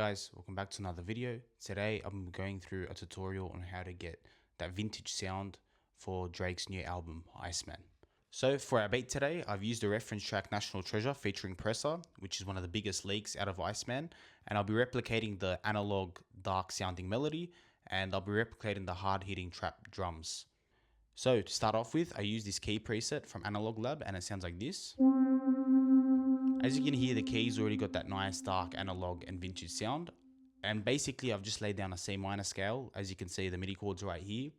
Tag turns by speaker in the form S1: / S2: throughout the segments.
S1: guys, welcome back to another video. Today I'm going through a tutorial on how to get that vintage sound for Drake's new album, Iceman. So for our beat today, I've used the reference track National Treasure featuring Presser, which is one of the biggest leaks out of Iceman, and I'll be replicating the analog dark sounding melody, and I'll be replicating the hard hitting trap drums. So to start off with, I use this key preset from Analog Lab and it sounds like this. As you can hear, the keys already got that nice dark analog and vintage sound. And basically I've just laid down a C minor scale. As you can see, the MIDI chords right here.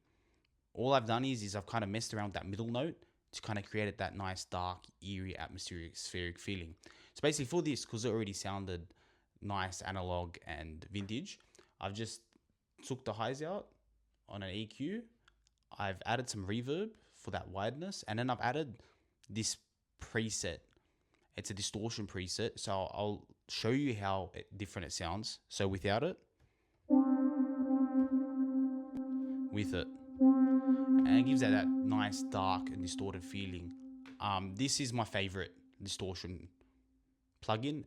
S1: All I've done is I've kind of messed around with that middle note to kind of create that nice dark, eerie, atmospheric, spheric feeling. So basically for this, because it already sounded nice analog and vintage, I've just took the highs out on an EQ. I've added some reverb for that wideness, and then I've added this preset. It's a distortion preset, so I'll show you how different it sounds. So without it, with it, and it gives that nice dark and distorted feeling. This is my favorite distortion plugin.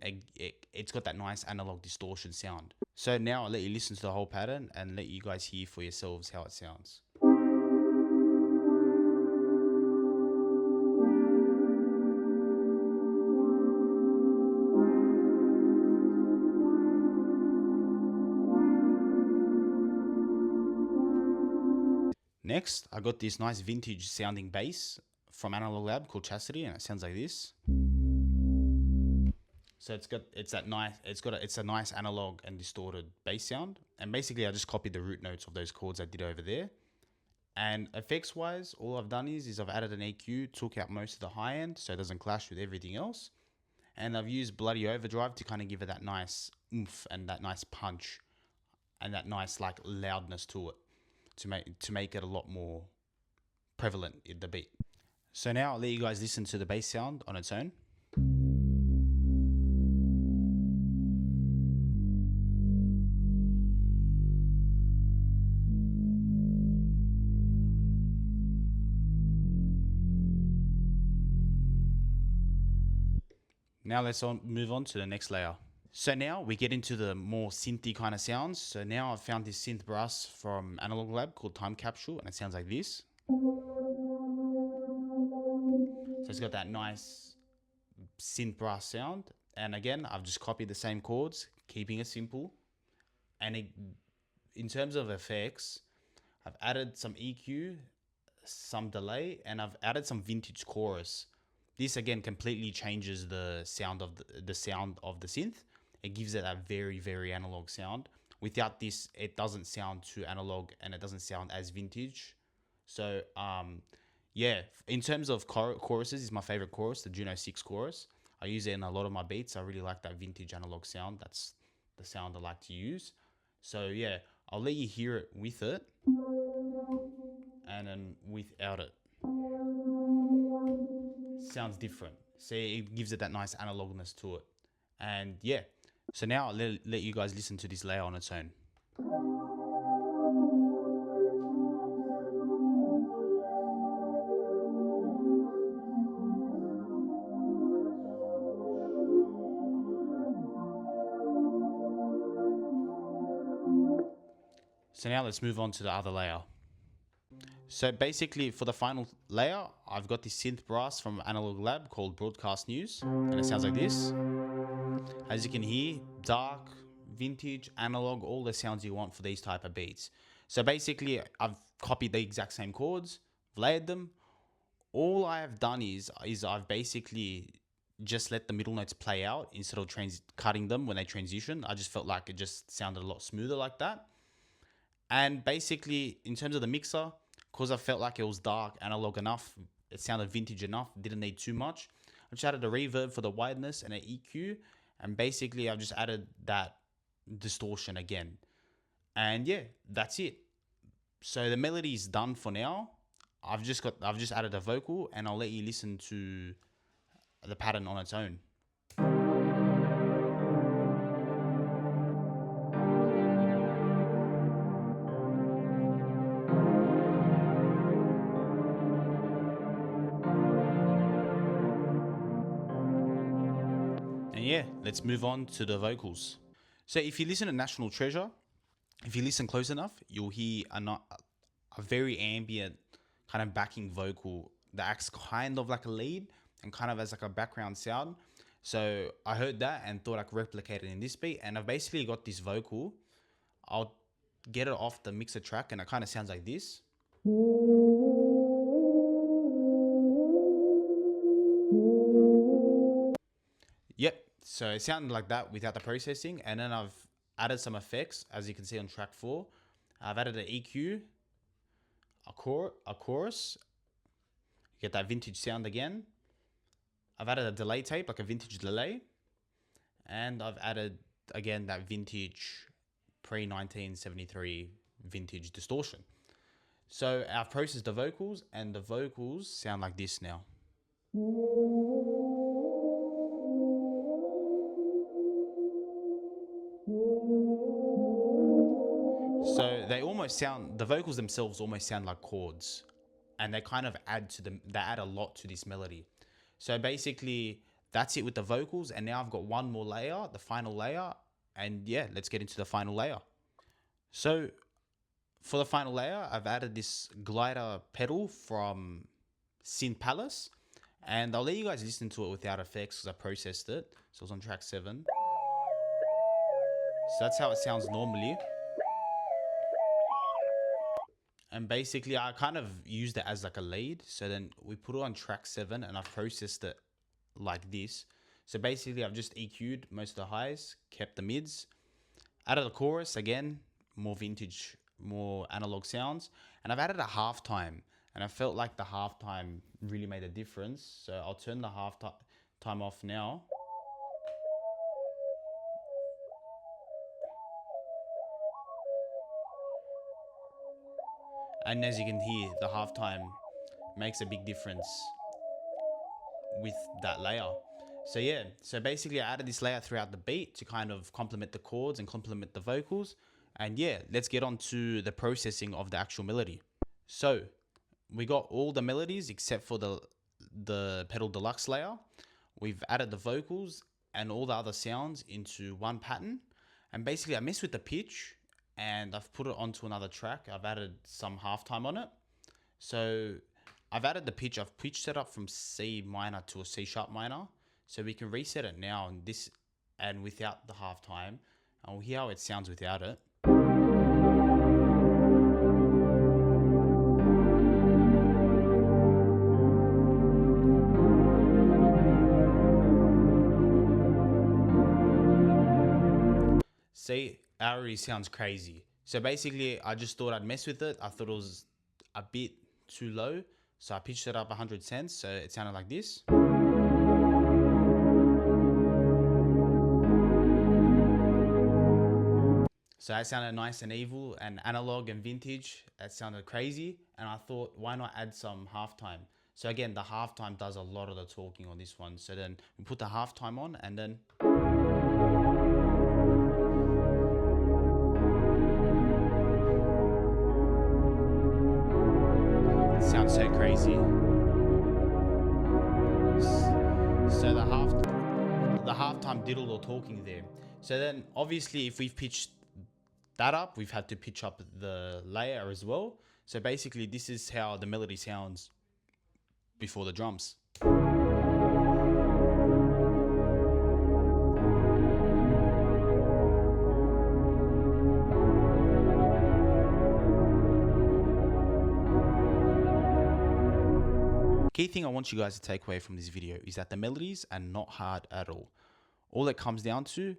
S1: It's got that nice analog distortion sound. So now I'll let you listen to the whole pattern and let you guys hear for yourselves how it sounds. Next, I got this nice vintage sounding bass from Analog Lab called Chastity, and it sounds like this. So it's a nice analog and distorted bass sound. And basically I just copied the root notes of those chords I did over there. And effects wise, all I've done is I've added an EQ, took out most of the high end so it doesn't clash with everything else. And I've used Bloody Overdrive to kind of give it that nice oomph and that nice punch and that nice like loudness to it, to make it a lot more prevalent in the beat. So now I'll let you guys listen to the bass sound on its own. Now let's move on to the next layer. So now we get into the more synthy kind of sounds. So now I've found this synth brass from Analog Lab called Time Capsule, and it sounds like this. So it's got that nice synth brass sound. And again, I've just copied the same chords, keeping it simple. And in terms of effects, I've added some EQ, some delay, and I've added some vintage chorus. This again completely changes the sound of the sound of the synth. It gives it a very, very analog sound. Without this, it doesn't sound too analog and it doesn't sound as vintage. So yeah, in terms of choruses, is my favorite chorus, the Juno 6 chorus. I use it in a lot of my beats. I really like that vintage analog sound. That's the sound I like to use. So yeah, I'll let you hear it with it and then without it. Sounds different. See, it gives it that nice analogness to it. And yeah, so now I'll let you guys listen to this layer on its own. So now let's move on to the other layer. So basically for the final layer, I've got this synth brass from Analog Lab called Broadcast News, and it sounds like this. As you can hear, dark, vintage, analog, all the sounds you want for these type of beats. So basically I've copied the exact same chords, layered them. All I have done is I've basically just let the middle notes play out instead of cutting them when they transition. I just felt like it just sounded a lot smoother like that. And basically in terms of the mixer, because I felt like it was dark, analog enough, it sounded vintage enough, didn't need too much, I just added a reverb for the wideness and an EQ, and basically I've just added that distortion again. And yeah, that's it. So the melody is done for now. I've just added a vocal, and I'll let you listen to the pattern on its own. And yeah, let's move on to the vocals. So if you listen to National Treasure, if you listen close enough, you'll hear a very ambient kind of backing vocal that acts kind of like a lead and kind of as like a background sound. So I heard that and thought I could replicate it in this beat, and I've basically got this vocal. I'll get it off the mixer track, and it kind of sounds like this. Yep. So it sounded like that without the processing, and then I've added some effects, as you can see on track 4. I've added an EQ, a chorus, get that vintage sound again. I've added a delay tape, like a vintage delay, and I've added again that vintage pre-1973 vintage distortion. So I've processed the vocals, and the vocals sound like this now. So they almost sound, the vocals themselves almost sound like chords, and they kind of add to them, they add a lot to this melody. So basically that's it with the vocals, and now I've got one more layer, the final layer, and yeah, let's get into the final layer. So for the final layer, I've added this glider pedal from Synth Palace, and I'll let you guys listen to it without effects because I processed it. So it's on track 7. So that's how it sounds normally. And basically I kind of used it as like a lead. So then we put it on track 7 and I've processed it like this. So basically I've just EQ'd most of the highs, kept the mids, added a chorus, again, more vintage, more analog sounds. And I've added a halftime, and I felt like the halftime really made a difference. So I'll turn the halftime off now. And as you can hear, the halftime makes a big difference with that layer. So yeah, so basically I added this layer throughout the beat to kind of complement the chords and complement the vocals. And yeah, let's get on to the processing of the actual melody. So we got all the melodies except for the pedal deluxe layer. We've added the vocals and all the other sounds into one pattern. And basically I messed with the pitch, and I've put it onto another track. I've added some halftime on it. So I've added the pitch. I've pitched it up from C minor to a C sharp minor. So we can reset it now, and this, and without the halftime, and we'll hear how it sounds without it. See, it already sounds crazy. So basically, I just thought I'd mess with it. I thought it was a bit too low, so I pitched it up 100 cents, so it sounded like this. So that sounded nice and evil and analog and vintage. That sounded crazy, and I thought, why not add some halftime? So again, the halftime does a lot of the talking on this one. So then we put the halftime on, and then sounds so crazy. So the halftime did all the talking there. So then obviously if we've pitched that up, we've had to pitch up the layer as well. So basically this is how the melody sounds before the drums. Key thing I want you guys to take away from this video is that the melodies are not hard at all. All it comes down to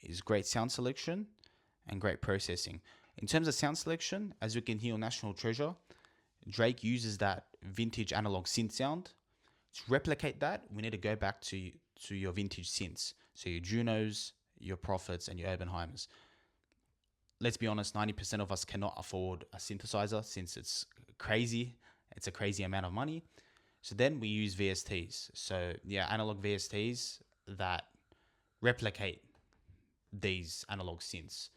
S1: is great sound selection and great processing. In terms of sound selection, as we can hear on National Treasure, Drake uses that vintage analog synth sound. To replicate that, we need to go back to your vintage synths. So your Junos, your Prophets, and your Urbanheimers. Let's be honest, 90% of us cannot afford a synthesizer since it's crazy. It's a crazy amount of money. So then we use VSTs. So yeah, analog VSTs that replicate these analog synths.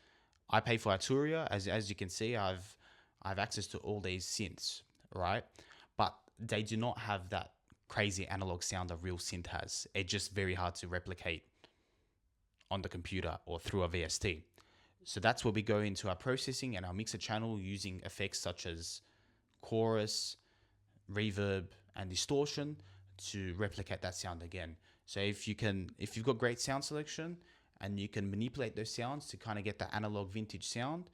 S1: I pay for Arturia. As you can see, I have access to all these synths, right? But they do not have that crazy analog sound a real synth has. It's just very hard to replicate on the computer or through a VST. So that's where we go into our processing and our mixer channel using effects such as chorus, reverb, and distortion to replicate that sound again. So if you've got great sound selection and you can manipulate those sounds to kind of get that analog vintage sound,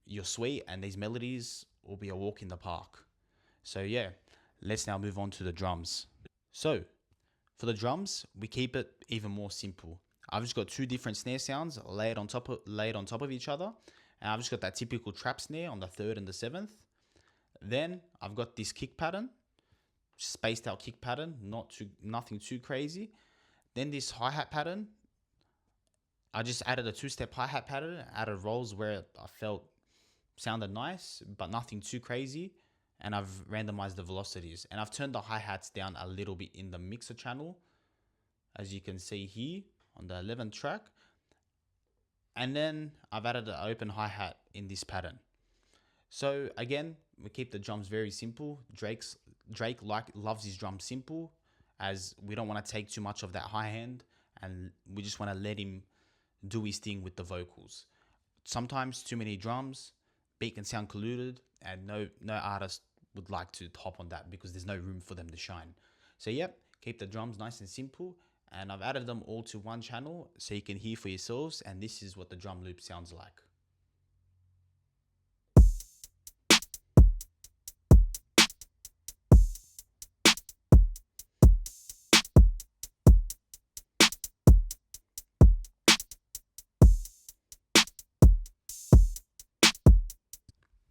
S1: you're sweet, and these melodies will be a walk in the park. So yeah, let's now move on to the drums. So for the drums, we keep it even more simple. I've just got two different snare sounds laid on top of each other, and I've just got that typical trap snare on the 3rd and the 7th. Then I've got this kick pattern, spaced out kick pattern, nothing too crazy. Then this hi-hat pattern, I just added a 2-step hi-hat pattern, added rolls where I felt sounded nice, but nothing too crazy. And I've randomized the velocities, and I've turned the hi-hats down a little bit in the mixer channel, as you can see here on the 11th track. And then I've added an open hi-hat in this pattern. So again, we keep the drums very simple. Drake loves his drums simple, as we don't want to take too much of that high hand, and we just want to let him do his thing with the vocals. Sometimes too many drums, beat can sound colluded, and no artist would like to hop on that because there's no room for them to shine. So yep, keep the drums nice and simple, and I've added them all to one channel so you can hear for yourselves, and this is what the drum loop sounds like.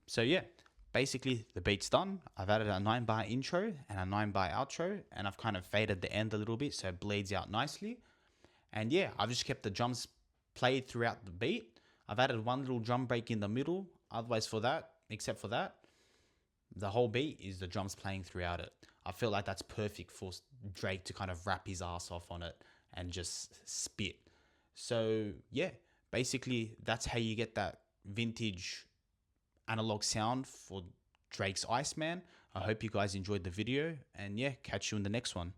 S1: So yeah, basically the beat's done. I've added a 9-bar intro and a 9-bar outro, and I've kind of faded the end a little bit so it bleeds out nicely. And yeah, I've just kept the drums played throughout the beat. I've added one little drum break in the middle. Otherwise, except for that, the whole beat is the drums playing throughout it. I feel like that's perfect for Drake to kind of rap his ass off on it and just spit. So yeah, basically that's how you get that vintage analog sound for Drake's Iceman. I hope you guys enjoyed the video, and yeah, catch you in the next one.